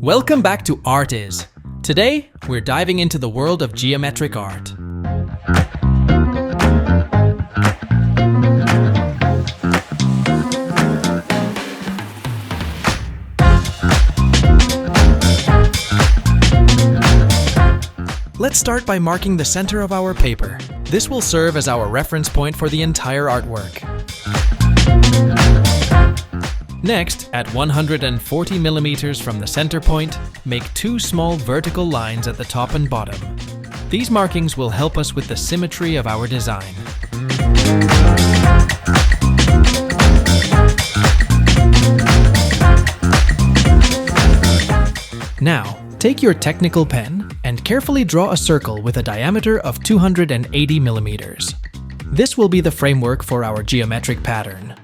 Welcome back to Art Is. Today, we're diving into the world of geometric art. Let's start by marking the center of our paper. This will serve as our reference point for the entire artwork. Next, at 140 millimeters from the center point, make two small vertical lines at the top and bottom. These markings will help us with the symmetry of our design. Now, take your technical pen and carefully draw a circle with a diameter of 280 millimeters. This will be the framework for our geometric pattern.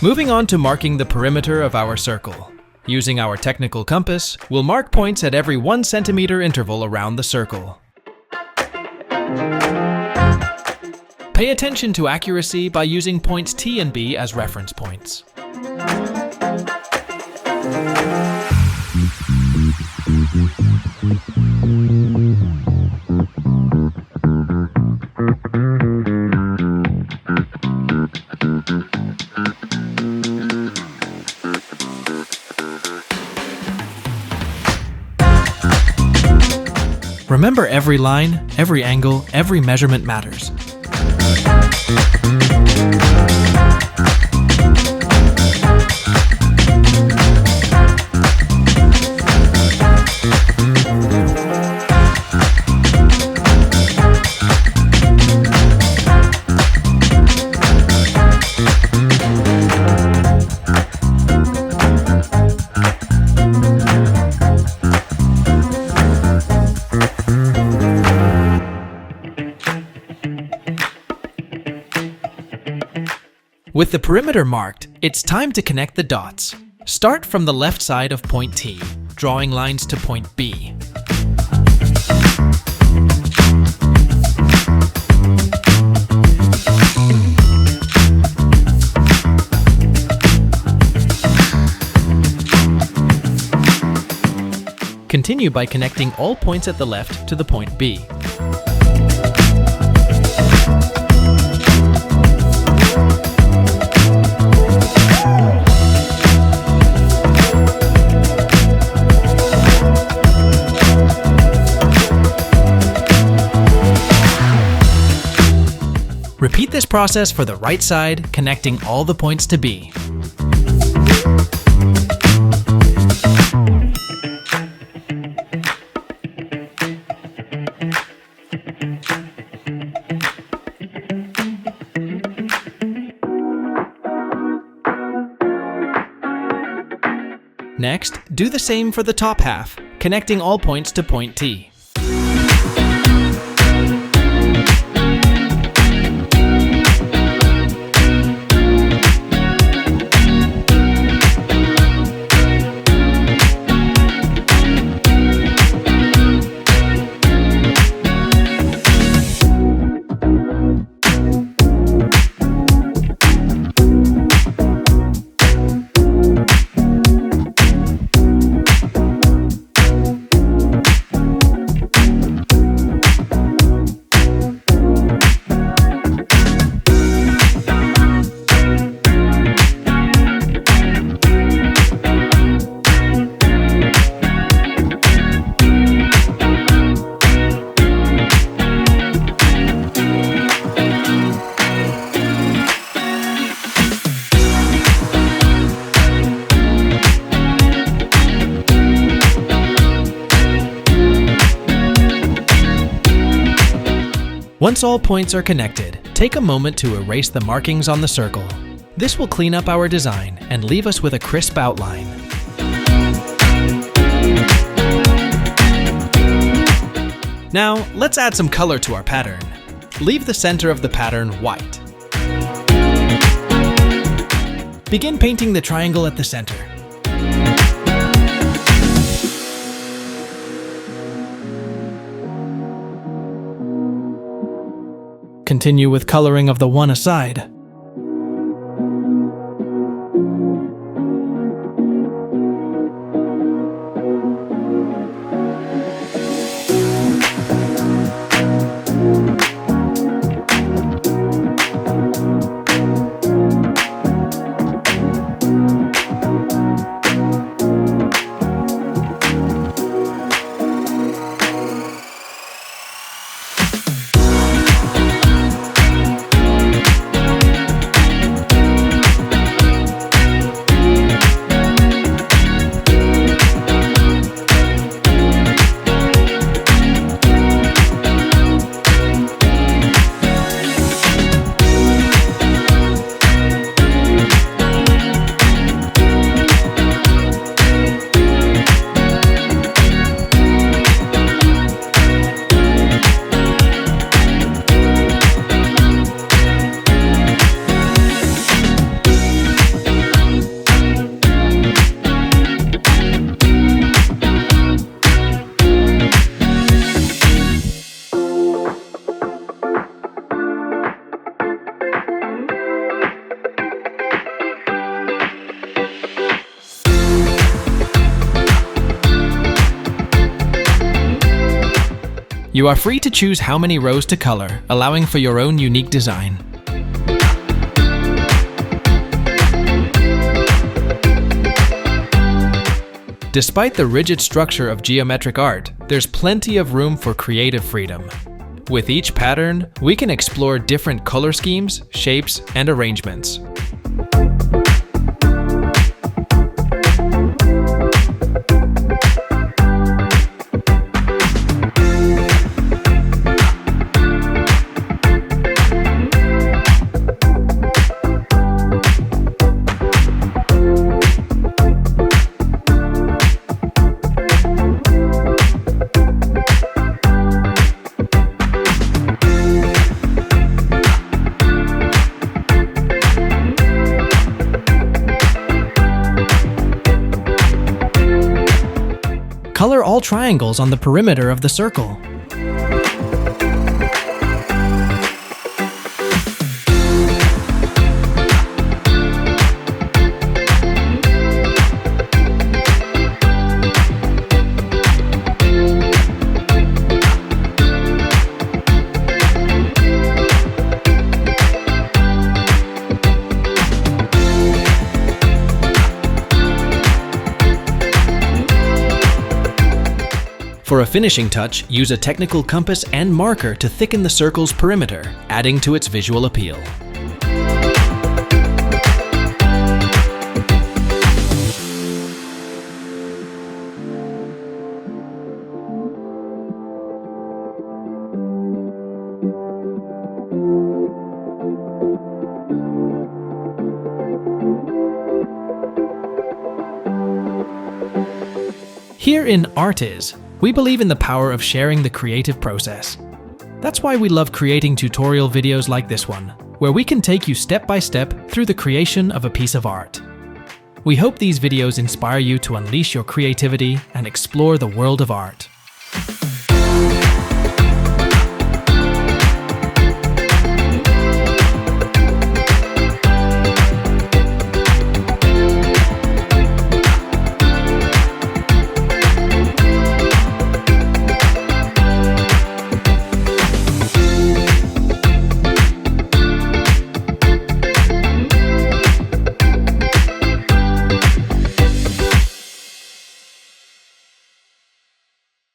Moving on to marking the perimeter of our circle. Using our technical compass, we'll mark points at every 1 centimeter interval around the circle. Pay attention to accuracy by using points T and B as reference points. Remember, every line, every angle, every measurement matters. With the perimeter marked, it's time to connect the dots. Start from the left side of point T, drawing lines to point B. Continue by connecting all points at the left to the point B. Repeat this process for the right side, connecting all the points to B. Next, do the same for the top half, connecting all points to point T. Once all points are connected, take a moment to erase the markings on the circle. This will clean up our design and leave us with a crisp outline. Now, let's add some color to our pattern. Leave the center of the pattern white. Begin painting the triangle at the center. continue with coloring of the one aside. You are free to choose how many rows to color, allowing for your own unique design. Despite the rigid structure of geometric art, there's plenty of room for creative freedom. With each pattern, we can explore different color schemes, shapes, and arrangements. Color all triangles on the perimeter of the circle. For a finishing touch, use a technical compass and marker to thicken the circle's perimeter, adding to its visual appeal. Here in Art Is, we believe in the power of sharing the creative process. That's why we love creating tutorial videos like this one, where we can take you step by step through the creation of a piece of art. We hope these videos inspire you to unleash your creativity and explore the world of art.